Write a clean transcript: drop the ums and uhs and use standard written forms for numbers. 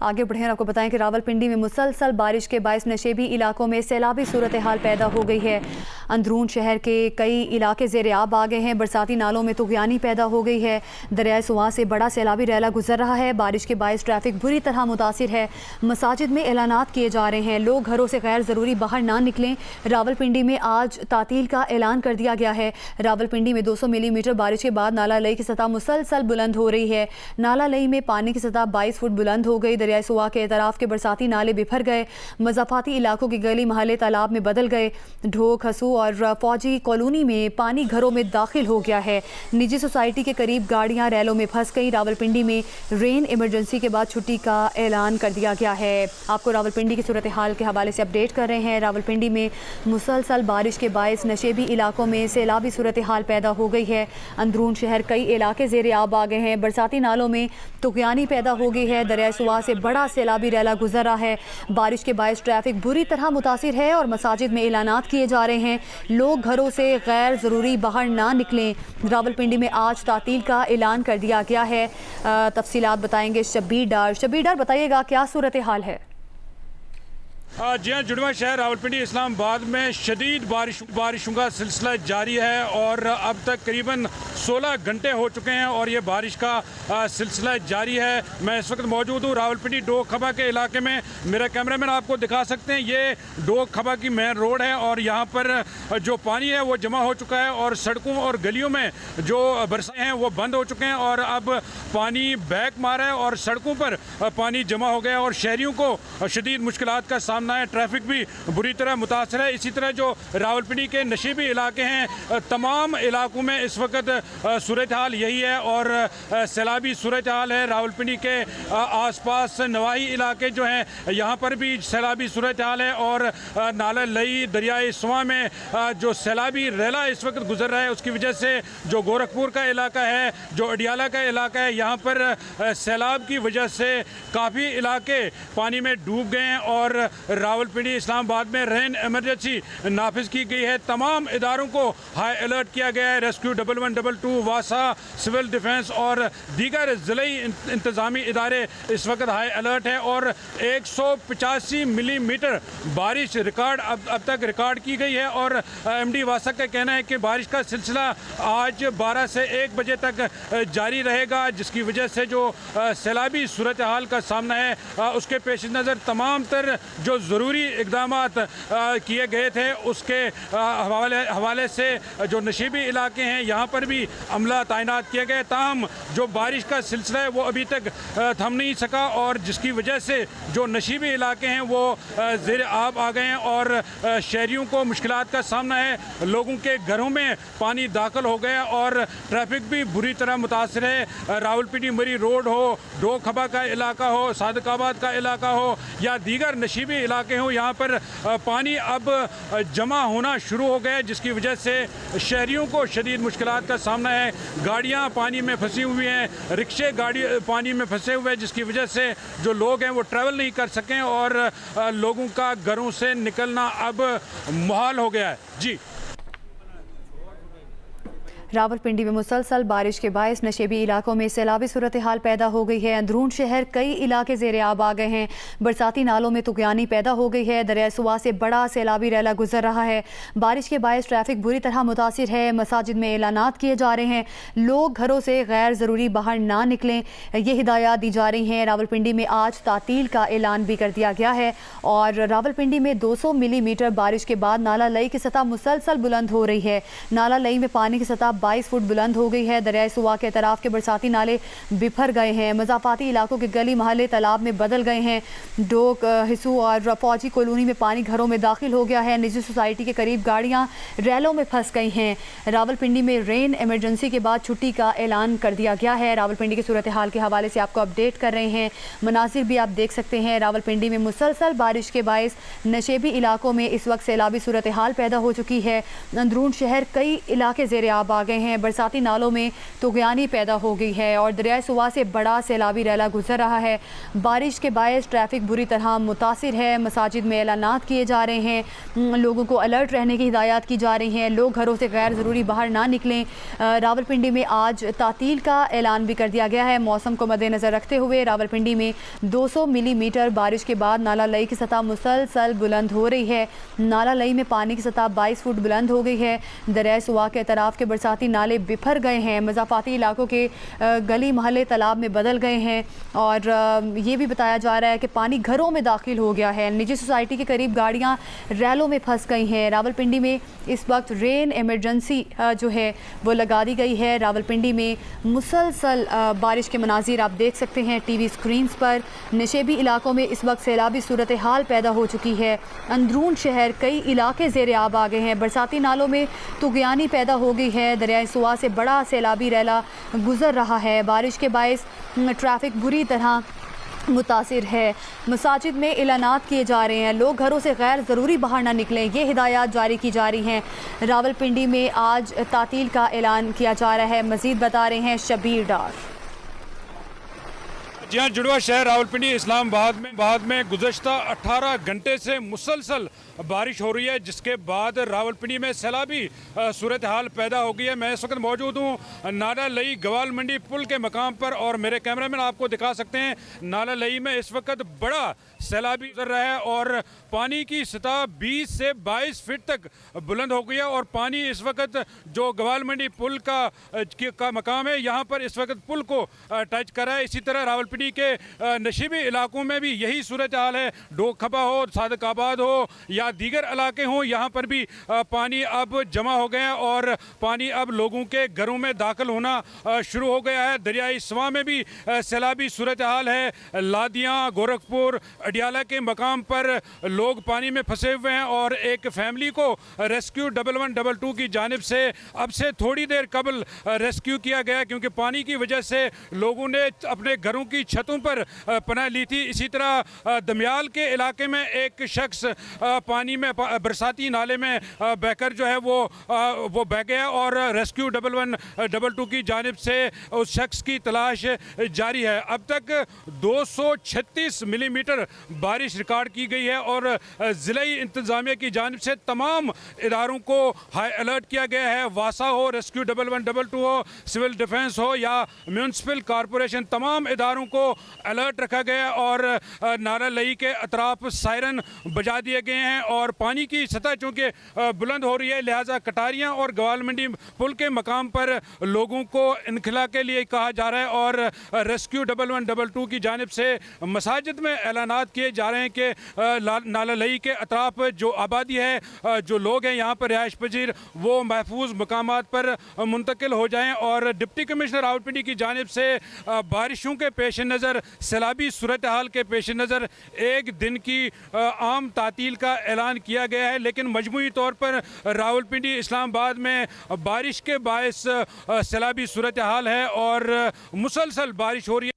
आगे बढ़े और आपको बताएं कि रावलपिंडी में मुसलसल बारिश के बायस नशेबी इलाकों में सैलाबी सूरत हाल पैदा हो गई है। अंदरून शहर के कई इलाके ज़ेर-ए-आब आ गए हैं। बरसाती नालों में तुग़यानी पैदा हो गई है। दरियाए सुआ से बड़ा सैलाबी रैला गुजर रहा है। बारिश के बायस ट्रैफिक बुरी तरह मुतासिर है। मसाजिद में ऐलानात किए जा रहे हैं, लोग घरों से गैर ज़रूरी बाहर ना निकलें। रावलपिंडी में आज तातील का ऐलान कर दिया गया है। रावलपिंडी में 200 मिलीमीटर बारिश के बाद नाला लई की सतह मुसलसल बुलंद हो रही है। नाला लई में पानी की सतह 22 फुट बुलंद हो गई। दरियाए सुआ के एतराफ़ के बरसाती नाले बिफर गए। मज़ाफ़ाती इलाकों की गली महल्ले तालाब में बदल गए। ढोक, हसू और फौजी कॉलोनी में पानी घरों में दाखिल हो गया है। निजी सोसाइटी के करीब गाड़ियां रैलों में फंस गई। रावलपिंडी में रेन इमरजेंसी के बाद छुट्टी का ऐलान कर दिया गया है। आपको रावलपिंडी की सूरत हाल के हवाले से अपडेट कर रहे हैं। रावलपिंडी में मुसलसल बारिश के बायस नशेबी इलाकों में सैलाबी सूरत हाल पैदा हो गई है। अंदरून शहर कई इलाके ज़ेर-ए-आब आ गए हैं। बरसाती नालों में तुग़यानी पैदा हो गई है। दरियाए सुआ से बड़ा सैलाबी रैला गुजर रहा है। बारिश के बायस ट्रैफिक बुरी तरह मुतासिर है और मसाजिद में ऐलानात किए जा रहे हैं, लोग घरों से गैर ज़रूरी बाहर ना निकलें। रावलपिंडी में आज तातील का ऐलान कर दिया गया है। तफसीलात बताएंगे शब्बीर डार। शब्बीर डार, बताइएगा क्या सूरत हाल है? जी हाँ, जुड़वा शहर रावलपिंडी इस्लामाबाद में शदीद बारिशों का सिलसिला जारी है और अब तक करीबन 16 घंटे हो चुके हैं और ये बारिश का सिलसिला जारी है। मैं इस वक्त मौजूद हूँ रावलपिंडी डोक खबा के इलाके में। मेरा कैमरामैन आपको दिखा सकते हैं, ये डोक खबा की मेन रोड है और यहाँ पर जो पानी है वो जमा हो चुका है और सड़कों और गलियों में जो बरसाएँ हैं वो बंद हो चुके हैं और अब पानी बैक मारा है और सड़कों पर पानी जमा हो गया और शहरियों को शदीद मुश्किलात का सामना है। ट्रैफिक भी बुरी तरह मुतासर है। इसी तरह जो रावलपिंडी के नशीबी इलाके हैं, तमाम इलाकों में इस वक्त सूरत हाल यही है और सैलाबी सूरत हाल है। रावलपिंडी के आसपास नवाही इलाके जो हैं यहाँ पर भी सैलाबी सूरत हाल है और नाला लई दरियाए सुआ में जो सैलाबी रैला इस वक्त गुजर रहा है उसकी वजह से जो गोरखपुर का इलाका है, जो अडियाला का इलाका है, यहाँ पर सैलाब की वजह से काफ़ी इलाके पानी में डूब गए हैं और रावलपिंडी इस्लामाबाद में रेन इमरजेंसी नाफिज की गई है। तमाम इदारों को हाई अलर्ट किया गया है। रेस्क्यू 1122, वासा, सिविल डिफेंस और दीगर ज़िले इंतज़ामी इदारे इस वक्त हाई अलर्ट है और 185 मिलीमीटर बारिश रिकॉर्ड अब तक रिकॉर्ड की गई है और एमडी वासा का कहना है कि बारिश का सिलसिला आज 12 से 1 बजे तक जारी रहेगा, जिसकी वजह से जो सैलाबी सूरत हाल का सामना है उसके पेश नज़र तमाम तर जो ज़रूरी इक़दामात किए गए थे उसके हवाले से जो नशीबी इलाके हैं यहाँ पर भी अमला तैनात किया गया। ताहम जो बारिश का सिलसिला है वो अभी तक थम नहीं सका और जिसकी वजह से जो नशीबी इलाके हैं वो ज़ेर-ए-आब आ गए हैं और शहरियों को मुश्किलात का सामना है। लोगों के घरों में पानी दाखिल हो गया और ट्रैफिक भी बुरी तरह मुतासर है। रावलपिंडी मरी रोड हो, डोक खबा का इलाका हो, सादकाबाद का इलाका हो या दीगर नशीबी इलाके हों, यहाँ पर पानी अब जमा होना शुरू हो गया, जिसकी वजह से शहरियों को शदीद मुश्किलात का सामना है। गाड़ियाँ पानी में फंसी हुई हैं, रिक्शे गाड़ी पानी में फंसे हुए हैं, जिसकी वजह से जो लोग हैं वो ट्रैवल नहीं कर सकें और लोगों का घरों से निकलना अब मुहाल हो गया है। जी, रावलपिंडी में मुसलसल बारिश के बायस नशेबी इलाकों में सैलाबी सूरत हाल पैदा हो गई है। अंदरून शहर कई इलाके ज़ेर-ए-आब आ गए हैं। बरसाती नालों में तुग़यानी पैदा हो गई है। दरियाए सुआ से बड़ा सैलाबी रैला गुजर रहा है। बारिश के बायस ट्रैफिक बुरी तरह मुतासिर है। मसाजिद में ऐलानात किए जा रहे हैं, लोग घरों से गैर ज़रूरी बाहर ना निकलें, ये हिदायत दी जा रही हैं। रावलपिंडी में आज तातील का ऐलान भी कर दिया गया है और रावलपिंडी में 200 मिलीमीटर बारिश के बाद नाला लई की सतह मुसलसल बुलंद हो रही है। नाला लई में पानी की सतह 22 फुट बुलंद हो गई है। दरियाए सुआ के तरफ के बरसाती नाले बिफर गए हैं। मज़ाफ़ाती इलाकों के गली महल्ले तालाब में बदल गए हैं। डोक, हिसू और फौजी कॉलोनी में पानी घरों में दाखिल हो गया है। निजी सोसाइटी के करीब गाड़ियां रैलों में फंस गई हैं। रावलपिंडी में रेन इमरजेंसी के बाद छुट्टी का ऐलान कर दिया गया है। रावलपिंडी की सूरत हाल के हवाले से आपको अपडेट कर रहे हैं। मनासिर भी आप देख सकते हैं। रावलपिंडी में मुसलसल बारिश के बायस नशेबी इलाकों में इस वक्त सैलाबी सूरत हाल पैदा हो चुकी है। अंदरून शहर कई इलाके ज़ेर-ए-आब आ गए हैं। बरसाती नालों में तुगयानी पैदा हो गई है और दरियाए सुवा से बड़ा सैलाबी रैला गुजर रहा है। बारिश के बायस ट्रैफिक बुरी तरह मुतासिर है। मसाजिद में ऐलानात किए जा रहे हैं, लोगों को अलर्ट रहने की हिदायत की जा रही हैं, लोग घरों से गैर ज़रूरी बाहर ना निकलें। रावलपिंडी में आज तातील का ऐलान भी कर दिया गया है। मौसम को मद्देनज़र रखते हुए रावलपिंडी में 200 मिलीमीटर बारिश के बाद नाला लई की सतह मुसलसल बुलंद हो रही है। नाला लई में पानी की सतह 22 फुट बुलंद हो गई है। दरियाए सुवा के अतराफ के बरसाती नाले बिफर गए हैं। मज़ाफ़ाती इलाकों के गली महल्ले तालाब में बदल गए हैं और ये भी बताया जा रहा है कि पानी घरों में दाखिल हो गया है। निजी सोसाइटी के करीब गाड़ियाँ रैलों में फंस गई हैं। रावलपिंडी में इस वक्त रेन इमरजेंसी जो है वो लगा दी गई है। रावलपिंडी में मुसलसल बारिश के मनाजिर आप देख सकते हैं टीवी स्क्रीन्स पर। नशेबी इलाकों में इस वक्त सैलाबी सूरत हाल पैदा हो चुकी है। अंदरून शहर कई इलाके ज़ेर आब आ गए हैं। बरसाती नालों में तुगयानी पैदा हो गई है। दरियाए सुवा से बड़ा सैलाबी रैला गुजर रहा है। बारिश के बायस ट्रैफिक बुरी तरह मुतासिर है। मसाजिद में ऐलानात किए जा रहे हैं, लोग घरों से गैर ज़रूरी बाहर ना निकलें, ये हिदायत जारी की जा रही हैं। रावलपिंडी में आज तातील का ऐलान किया जा रहा है। मज़ीद बता रहे हैं शबीर डार। जी हाँ, जुड़वा शहर रावलपिंडी इस्लामाबाद में गुज़श्ता 18 घंटे से मुसलसल बारिश हो रही है, जिसके बाद रावलपिंडी में सैलाबी सूरत हाल पैदा हो गई है। मैं इस वक्त मौजूद हूँ नाला लई गवाल मंडी पुल के मकाम पर और मेरे कैमरामैन आपको दिखा सकते हैं नाला लई में इस वक्त बड़ा सैलाबी गुजर रहा है और पानी की सतह 20 से 22 फीट तक बुलंद हो गई है और पानी इस वक्त जो गवाल मंडी पुल का मकाम है, यहाँ पर इस वक्त पुल को टच कर रहा है। इसी तरह रावलपिंडी के नशीबी इलाकों में भी यही सूरत हाल है। डोक खपा हो, सादकाबाद हो या दीगर इलाके हों, यहाँ पर भी पानी अब जमा हो गया है और पानी अब लोगों के घरों में दाखिल होना शुरू हो गया है। दरियाई सवा में भी सैलाबी सूरत हाल है। लादियाँ, गोरखपुर, अडियाला के मकाम पर लोग पानी में फंसे हुए हैं और एक फैमिली को रेस्क्यू 1112 की जानिब से अब से थोड़ी देर कबल रेस्क्यू किया गया, क्योंकि पानी की वजह से लोगों ने अपने घरों की छतों पर पनाह ली थी। इसी तरह दमियाल के इलाके में एक शख्स पानी में बरसाती नाले में बहकर जो है वो बह गया और रेस्क्यू 1112 की जानिब से उस शख्स की तलाश जारी है। अब तक 236 मिलीमीटर बारिश रिकॉर्ड की गई है और ज़िलाई इंतज़ामिया की जानिब से तमाम इदारों को हाई अलर्ट किया गया है। वासा हो, रेस्क्यू 1112 हो, सिविल डिफेंस हो या म्यूनसिपल कॉरपोरेशन, तमाम इदारों को अलर्ट रखा गया और नाला लई के अतराफ सायरन बजा दिए गए हैं और पानी की सतह चूँकि बुलंद हो रही है, लिहाजा कटारियाँ और गवाल मंडी पुल के मकाम पर लोगों को इनखला के लिए कहा जा रहा है और रेस्क्यू 1112 की जानिब से मसाजिद में ऐलानात किए जा रहे हैं कि नाला लई के अतराफ जो आबादी है, जो लोग हैं यहाँ पर रिहाइश पजीर, वो महफूज मकामात पर मुंतकिल हो जाएँ। और डिप्टी कमिश्नर रावलपिंडी की जानिब से बारिशों के पेश नज़र, सैलाबी सूरत हाल के पेश नज़र एक दिन की आम तातील का ऐलान किया गया है, लेकिन मजमूई तौर पर रावलपिंडी इस्लामाबाद में बारिश के बायस सैलाबी सूरत हाल है और मुसलसल बारिश हो रही है।